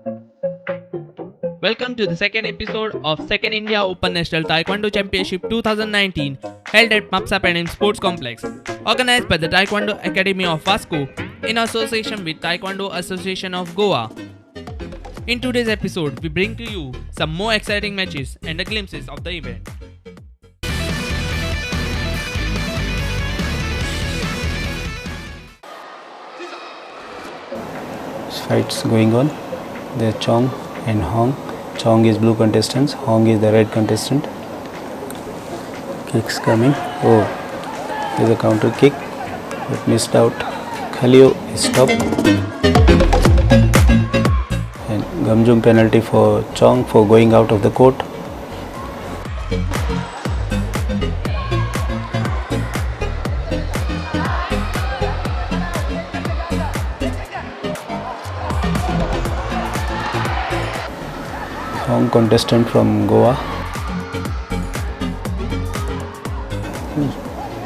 Welcome to the second episode of Second India Open National Taekwondo Championship 2019 held at Mapsapanem Sports Complex, organized by the Taekwondo Academy of Vasco in association with Taekwondo Association of Goa. In today's episode, we bring to you some more exciting matches and the glimpses of the event. Fights going on. There's Chong and Hong. Chong is blue contestant, Hong is the red contestant. Kicks coming. Oh, there's a counter kick, but missed out. Khalio is stopped. And Gamjung penalty for Chong for going out of the court. Hong contestant from Goa,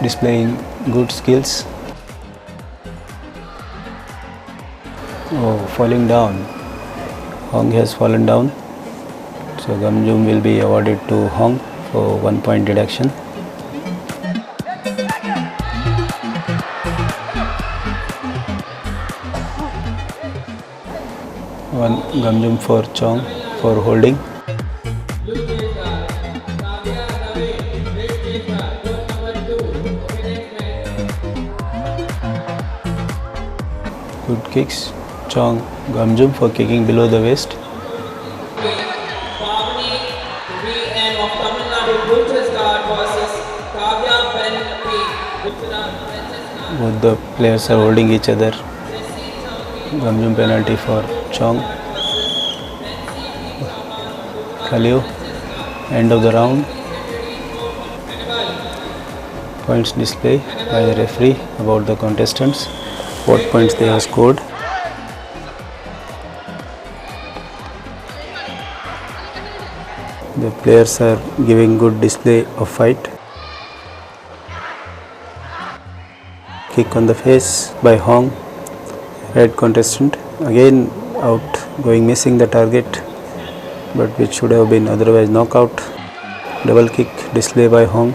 displaying good skills. Oh, falling down. Hong has fallen down. So Gamjum will be awarded to Hong for 1 point deduction. One Gamjum for Chong for holding. Good kicks. Chong Gamjum for kicking below the waist. Both the players are holding each other. Gamjum penalty for Chong. Khalio, end of the round. Points display by the referee about the contestants, what points they have scored. The players are giving good display of fight. Kick on the face by Hong, red contestant, again out, going missing the target, but which should have been otherwise knockout. Double kick display by Hong.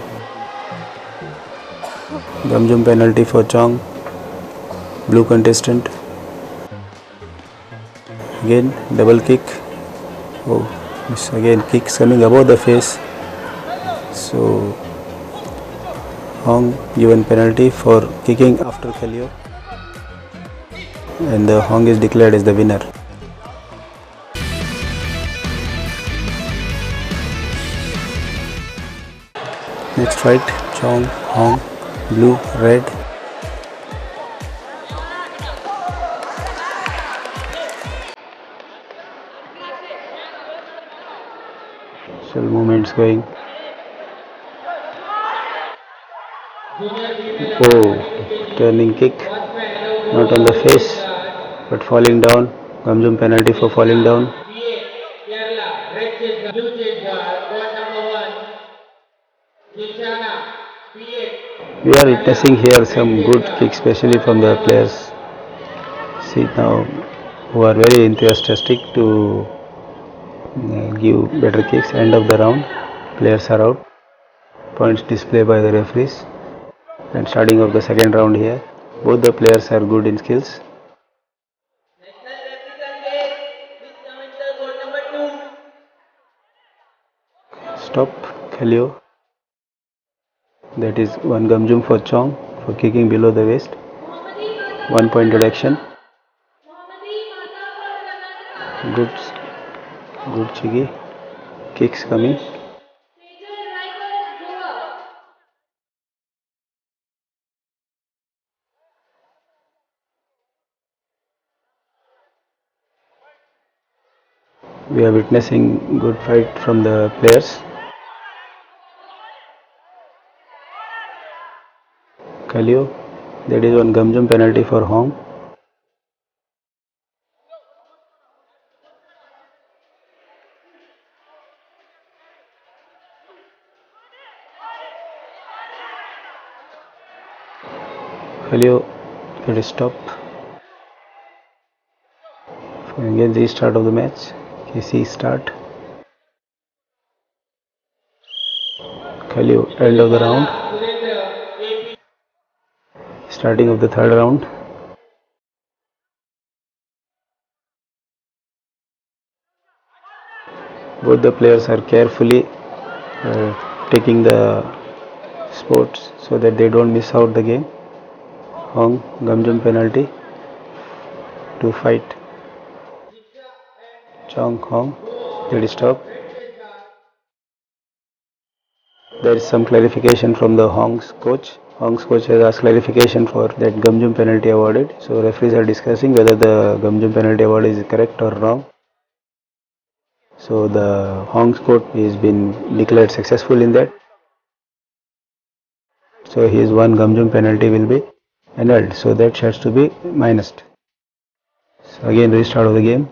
Gamjum penalty for Chong, blue contestant. Again double kick. Oh, miss again, kicks coming above the face. So Hong given penalty for kicking after Khalio, and the Hong is declared as the winner. Next fight, Chong, Hong, blue, red. Shell movements going. Oh, turning kick, not on the face, but falling down. Gamjum penalty for falling down. We are witnessing here some good kicks, especially from the players. See now, who are very enthusiastic to give better kicks. End of the round, players are out. Points display by the referees. And starting of the second round here, both the players are good in skills. Stop, Khalio. That is one Gamjum for Chong for kicking below the waist. 1 point deduction. Good, good Chigi. Kicks coming. We are witnessing good fight from the players. Khalio, that is one Gamjum penalty for Hong. Khalio, let it stop. Again restart of the match. KC start. Khalil, end of the round. Starting of the third round. Both the players are carefully taking the sports so that they don't miss out the game. Hong, Gamjum penalty to fight. Chong Hong, let it stop. There is some clarification from the Hong's coach. Hong's coach has asked clarification for that Gamjum penalty awarded. So referees are discussing whether the Gamjum penalty award is correct or wrong. So the Hong's court is been declared successful in that. So his one Gamjum penalty will be annulled. So that has to be minused. So again restart of the game.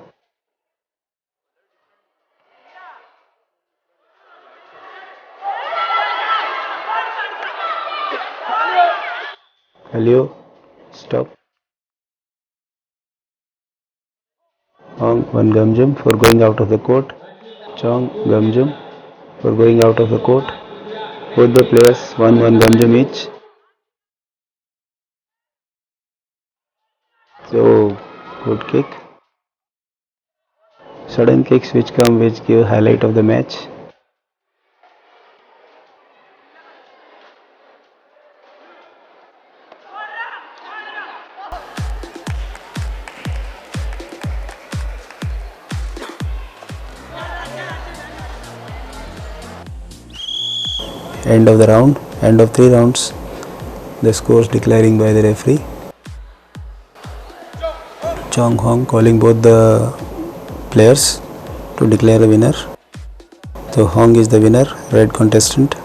Leo, stop. Hong, one Gamjum for going out of the court. Chong, Gamjum for going out of the court. Both the players, one Gamjum each. So, good kick. Sudden kicks which give highlight of the match. End of the round, end of 3 rounds. The scores declaring by the referee. Chong Hong calling both the players to declare a winner. So Hong is the winner, red contestant.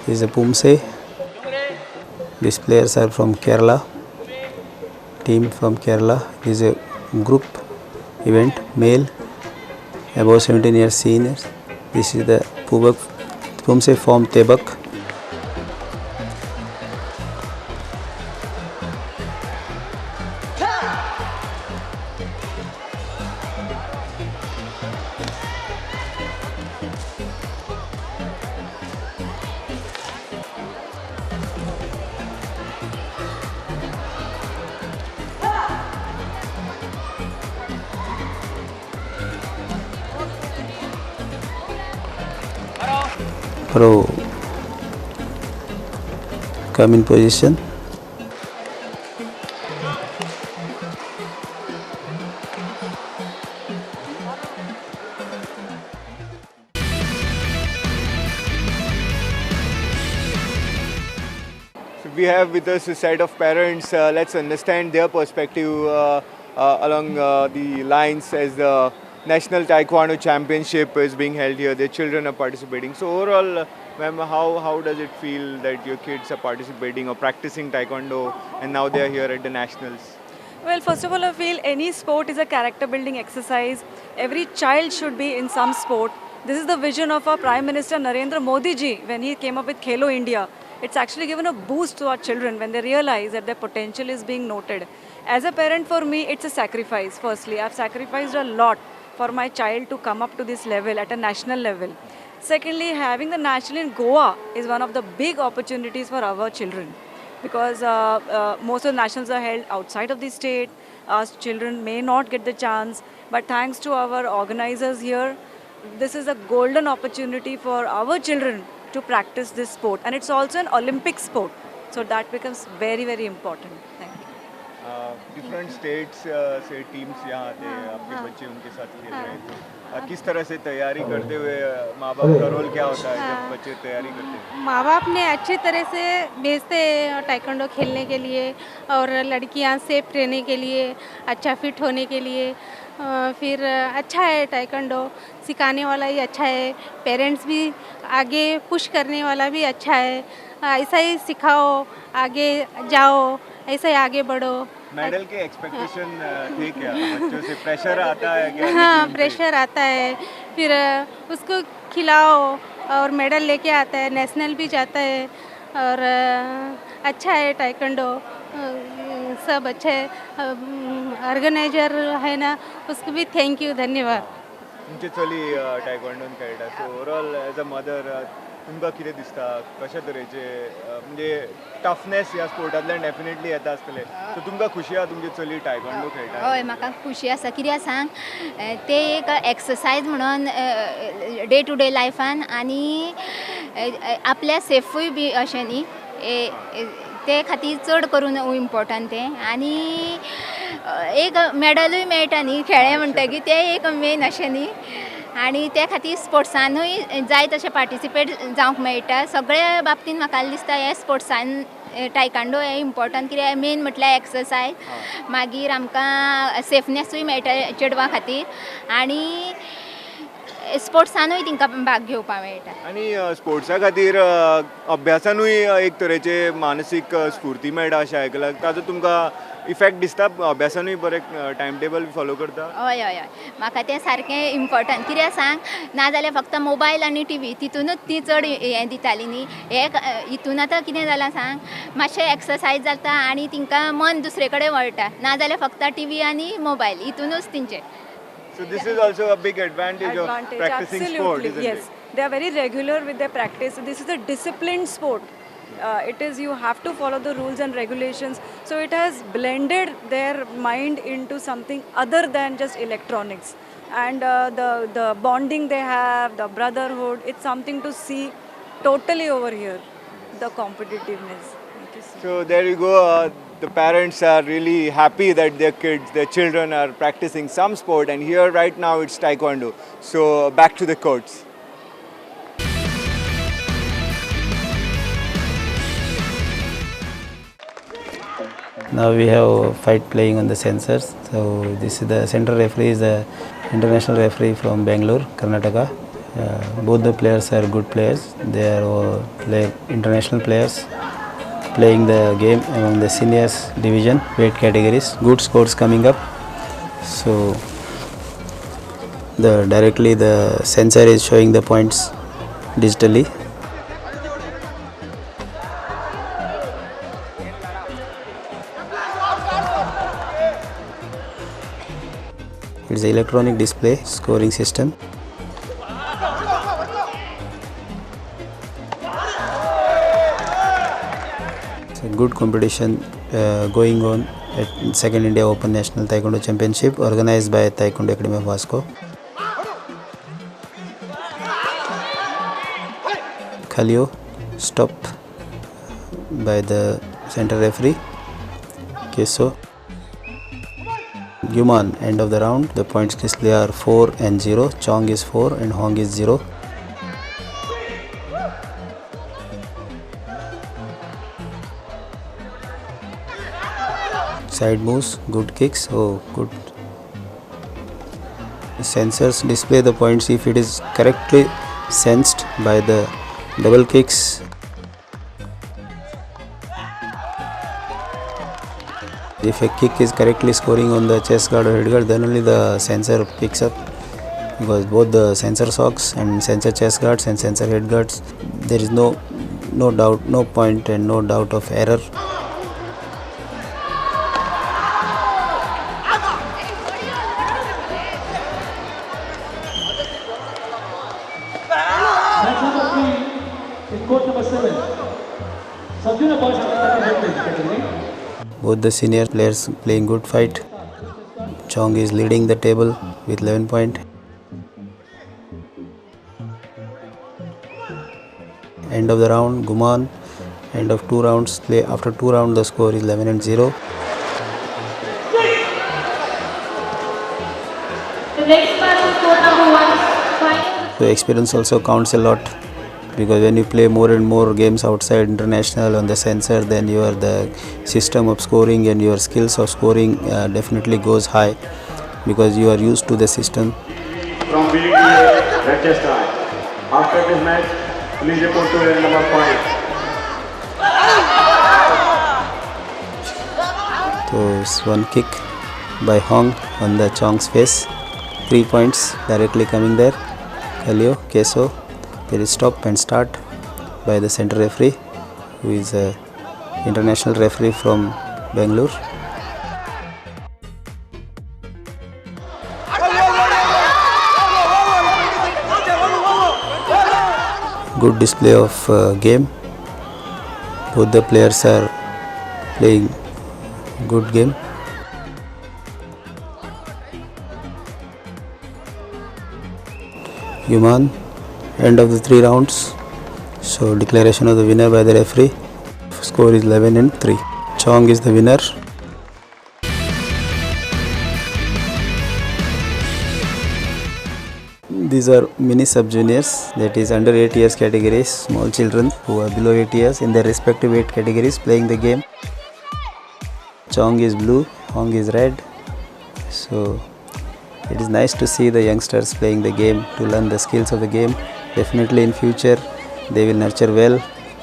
This is a Pumse. These players are from Kerala. Team from Kerala. This is a group event, male, above 17 years seniors. This is the Pumse from Tebak. Pro, come in position. So we have with us a set of parents. Let's understand their perspective along the lines as the National Taekwondo Championship is being held here. Their children are participating. So overall, ma'am, how does it feel that your kids are participating or practicing Taekwondo and now they are here at the Nationals? Well, first of all, I feel any sport is a character building exercise. Every child should be in some sport. This is the vision of our Prime Minister Narendra Modi ji when he came up with Khelo India. It's actually given a boost to our children when they realize that their potential is being noted. As a parent, for me, it's a sacrifice. Firstly, I've sacrificed a lot for my child to come up to this level at a national level. Secondly, having the national in Goa is one of the big opportunities for our children because most of the nationals are held outside of the state. Our children may not get the chance, but thanks to our organizers here, this is a golden opportunity for our children to practice this sport. And it's also an Olympic sport. So that becomes very, very important. Thank you. Different states से teams यहाँ आते हैं, आपके बच्चे उनके साथ खेल रहे हैं. किस तरह से तैयारी करते हुए माँ बाप का रोल क्या होता है जब बच्चे तैयारी करते हैं? माँ बाप ने अच्छी तरह से भेजते हैं टाइकोंडो खेलने के लिए और लड़कियाँ सेफ रहने के लिए, अच्छा फिट होने के लिए. फिर अच्छा है टाइकोंडो सिखाने वाला ही अच्छा है, पेरेंट्स भी आगे पुश करने वाला भी अच्छा है. ऐसा ही सिखाओ, आगे जाओ, ऐसे ही आगे बढ़ो. मेडल के एक्सपेक्टेशन थे क्या बच्चों से? प्रेशर आता है क्या? हाँ, प्रेशर आता है. फिर उसको खिलाओ और मेडल लेके आता है, नेशनल भी जाता है. और अच्छा है टाइकंडो, सब अच्छे ऑर्गेनाइजर है ना, उसको भी थैंक यू, धन्यवाद. तुमची चली टायक्वांडोन खेळटा so overall as a mother तुमकां कितें दिसता कशा तरेचे म्हणजे टफनेस ह्या स्पोर्टांतल्यान डेफिनेटली येता आसतलें सो तुमकां खुशी आहा तुमची चली टायक्वांडो खेळटा हय म्हाका खुशी आसा कित्याक सांग ते एक एक्सरसायज म्हणून डे टू डे लायफान आनी आपल्या सेफूय बी अशें न्ही ते खातीर चड करून इम्पॉर्टंट तें आनी एक मॅडलूय मेळटा न्ही खेळ्ळें म्हणटकीर तें एक मेन अशें न्ही आनी त्या खातीर स्पोर्ट्सानूय जाय तशें पार्टिसिपेट जावंक मेळटा सगळ्या बाबतींत म्हाका दिसता हे स्पोर्ट्सान टायकांडो हे इम्पॉर्टंट कित्याक मेन म्हटल्यार एक्सरसायज मागीर आमकां सेफनेसूय मेळटा चेडवां खातीर आनी स्पोर्ट्सानूय तांकां भाग घेवपाक मेळटा आनी स्पोर्ट्सा खातीर अभ्यासानूय एक तरेचे मानसीक स्फूर्ती मेळटा अशें आयकलां ताजो तुमकां इफेक्ट दिसता अभ्यासानूय बरें टायम टेबल फॉलो करता हय हय हय म्हाका तें सारकें इम्पॉर्टंट कित्याक सांग नाजाल्यार फक्त मोबायल आनी टी तितूनच ती चड हें दिताली न्ही हे हितून आतां कितें जालां सांग मातशें एक्सरसायज जाता आनी तांकां मन दुसरे कडेन वळटा नाजाल्यार फक्त टी आनी मोबायल हितूनच तेंचें. So this is also a big advantage of practicing sport, isn't yes. it? They are very regular with their practice. This is a disciplined sport. It is you have to follow the rules and regulations. So it has blended their mind into something other than just electronics. And the bonding they have, the brotherhood, it's something to see totally over here. The competitiveness. So there you go. The parents are really happy that their kids, their children are practicing some sport, and here right now it's Taekwondo. So back to the courts. Now we have a fight playing on the sensors. So this is the center referee is the international referee from Bangalore, Karnataka. Both the players are good players. They are international players. Playing the game among the seniors division weight categories. Good scores coming up. So directly the sensor is showing the points digitally. It's an electronic display scoring system. Good competition going on at Second India Open National Taekwondo Championship organized by Taekwondo Academy of Vasco. Khalio stop by the center referee. Keso Gyuman end of the round. The points clearly are 4 and 0. Chong is 4 and Hong is 0. Side moves, good kicks, oh good. Sensors display the points if it is correctly sensed by the double kicks. If a kick is correctly scoring on the chest guard or head guard, then only the sensor picks up, because both the sensor socks and sensor chest guards and sensor head guards, there is no doubt, no point and no doubt of error. Both the senior players playing good fight. Chong is leading the table with 11 points. End of the round, Guman. End of 2 rounds play. After 2 rounds, the score is 11 and 0. The next match is court number 1. So experience also counts a lot, because when you play more and more games outside international on the sensor, then the system of scoring and your skills of scoring definitely goes high, because you are used to the system. From BTA, Manchester. After this match, please report to area number 5. So it's one kick by Hong on the Chong's face. 3 points directly coming there. Kalio, Keso. There is stop and start by the center referee. who is a international referee from Bangalore. Good display of game. Both the players are playing good game. Yuman, end of the 3 rounds. So declaration of the winner by the referee. Score is 11-3. Chong is the winner. These are mini sub-juniors, that is under 8 years categories, small children who are below 8 years in their respective weight categories playing the game. Chong is blue, Hong is red. So it is nice to see the youngsters playing the game to learn the skills of the game. Definitely in future they will nurture well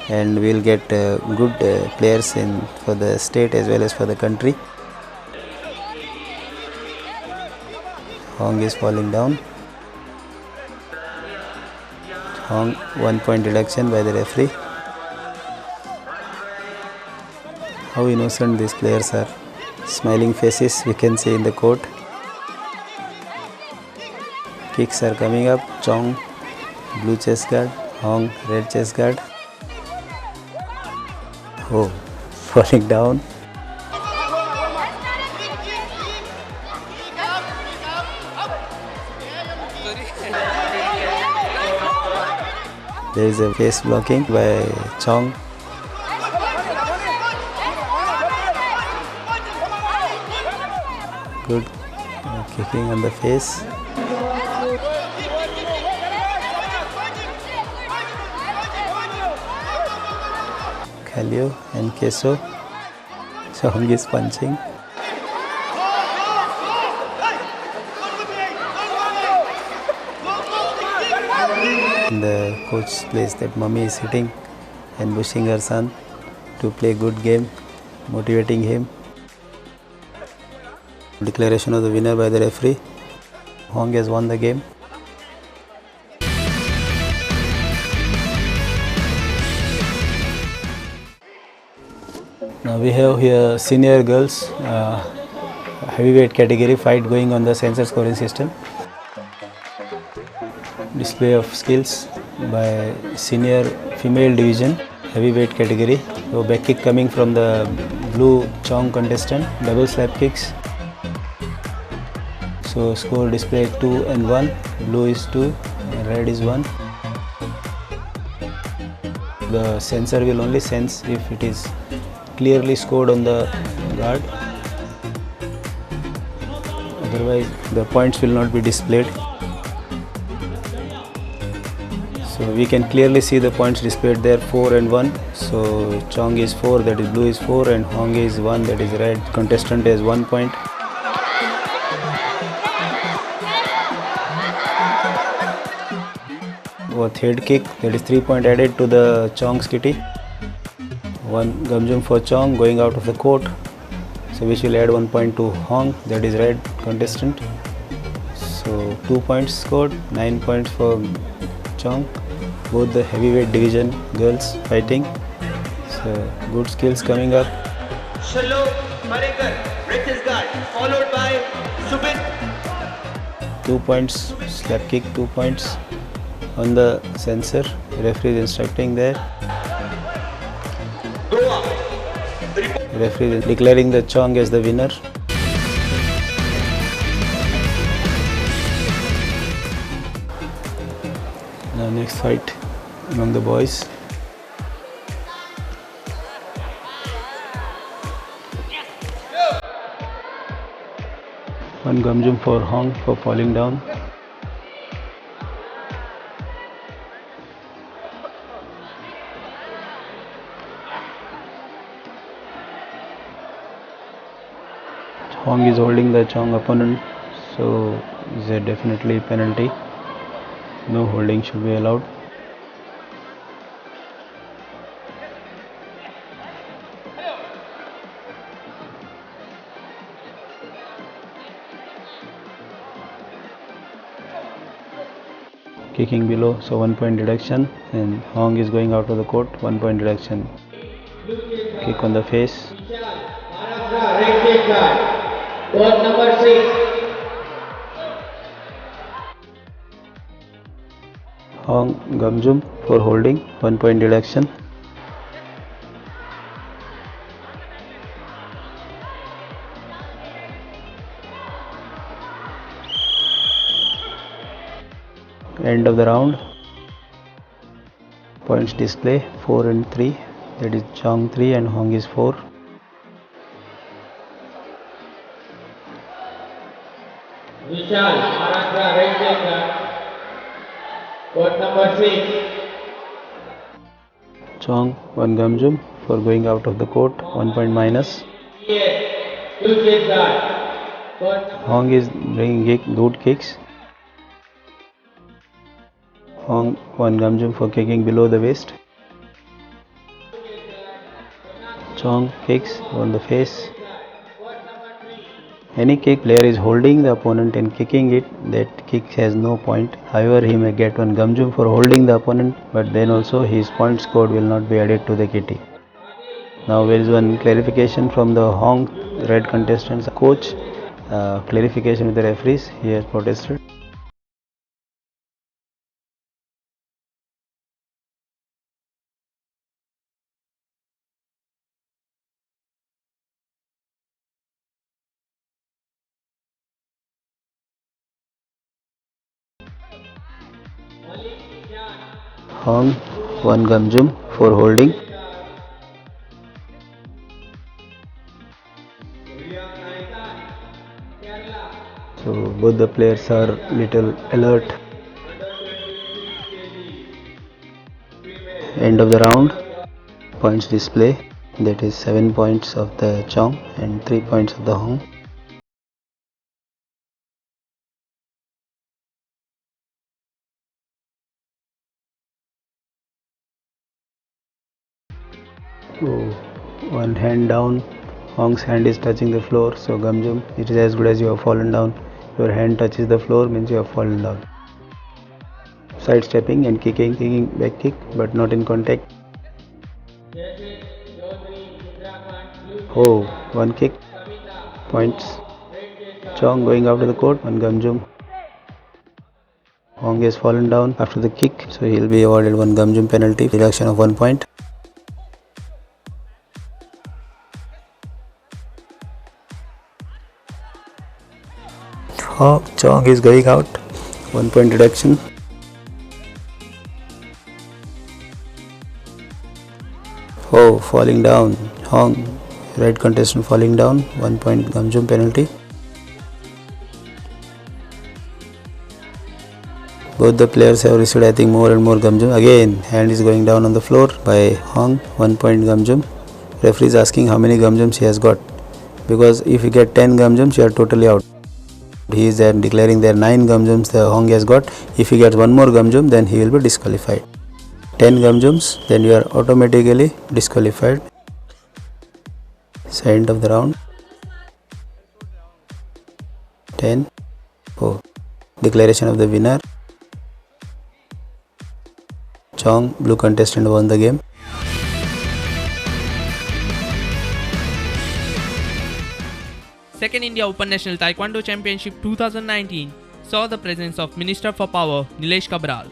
and we will get good players for the state as well as for the country. Hong is falling down. Hong, 1 point deduction by the referee. How innocent these players are. Smiling faces we can see in the court. Kicks are coming up. Chong, blue chest guard. Hong, red chest guard. Oh, falling down. There is a face blocking by Chong. Good kicking on the face. Khalio and Keso. Chong is punching. The coach plays that mummy is sitting and pushing her son to play good game, motivating him. Declaration of the winner by the referee. Hong has won the game. Now we have here senior girls heavyweight category fight going on the sensor scoring system. Display of skills by senior female division heavyweight category. So back kick coming from the blue Chong contestant, double slap kicks. So score display 2 and 1, blue is 2 and red is 1. The sensor will only sense if it is clearly scored on the guard. Otherwise the points will not be displayed. So we can clearly see the points displayed there, 4 and 1. So Chong is 4, that is blue is 4, and Hong is 1, that is red. Contestant has 1 point. With head kick, that is 3 point added to the Chong's kitty. 1 gum jump for Chong going out of the court. So which will add 1 point to Hong, that is red contestant. So 2 points scored, 9 points for Chong. Both the heavyweight division girls fighting. So good skills coming up. Shalom Marekar, red guard, followed by Subin. 2 points slap kick, 2 points on the sensor. Referee is instructing there. Referee is declaring the Chong as the winner. Now next fight among the boys. One gum jump for Hong for falling down. Hong is holding the Chong opponent, so is a definitely penalty. No holding should be allowed. Kicking below, so 1 point deduction, and Hong is going out of the court, 1 point deduction. kick on the face. Maharashtra, red check guard. Court number 6. Hong Gamjum for holding, 1 point deduction. End of the round. Points display 4 and 3, that is Chong 3 and Hong is 4. Vishal, Maharashtra, red check guard. Court number 6. Chong 1 Gamjum for going out of the court, 1 point minus. Yes, 2 check guard. Court number Hong is bringing good kicks. Hong 1 Gamjum for kicking below the waist. Chong kicks on the face. Any kick player is holding the opponent and kicking it, that kick has no point. However, he may get 1 Gamjum for holding the opponent, but then also his point scored will not be added to the kitty. Now there is one clarification from the Hong red contestants coach. Clarification with the referees. He has protested. Hong 1 Gamjum for holding. So both the players are little alert. End of the round. Points display, that is 7 points of the Chong and 3 points of the Hong. So one hand down, Hong's hand is touching the floor, so Gamjum, it is as good as you have fallen down. Your hand touches the floor means you have fallen down. Sidestepping and kicking back kick, but not in contact. Oh, one kick, points. Chong going out of the court, 1 Gamjum. Hong has fallen down after the kick, so he will be awarded 1 Gamjum penalty, reduction of 1 point. Chong is going out, 1 point deduction. Oh, falling down. Hong, red contestant falling down, 1 point Gamjum penalty. Both the players have received, I think, more and more Gamjum. Again, hand is going down on the floor by Hong, 1 point Gamjum. Referee is asking how many Gamjums he has got, because if you get 10 Gamjums, you are totally out. He is declaring there 9 Gamjums the Hong has got. If he gets 1 more Gamjum, then he will be disqualified. 10 Gamjums, then you are automatically disqualified. So end of the round. 10. Oh, declaration of the winner. Chong, blue contestant, won the game. Second India Open National Taekwondo Championship 2019 saw the presence of Minister for Power Nilesh Cabral.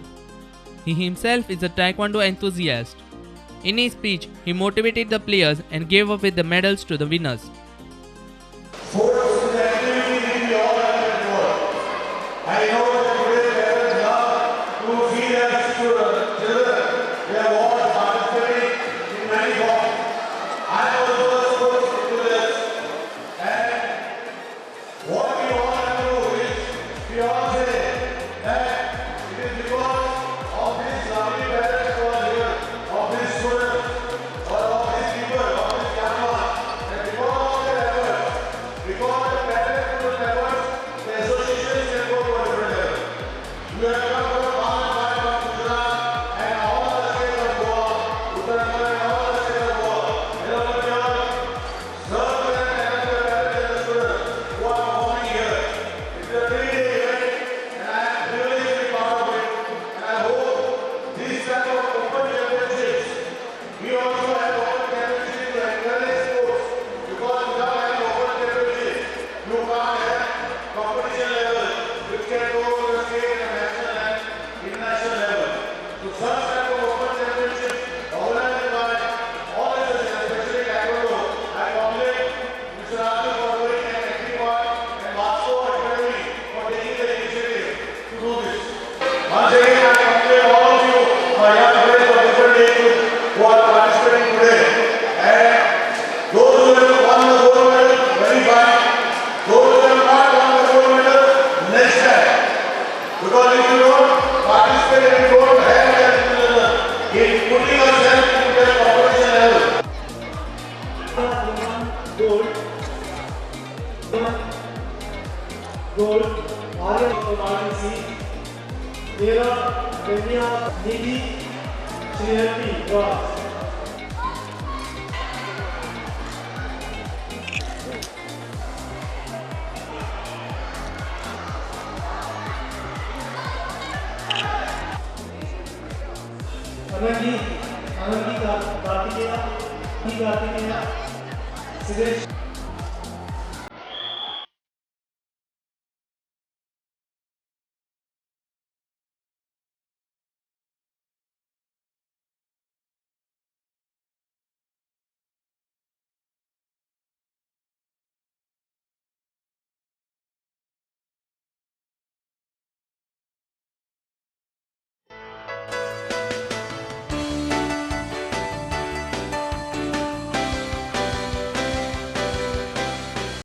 He himself is a Taekwondo enthusiast. In his speech, he motivated the players and gave away the medals to the winners. Anandi Kartikeya, Suresh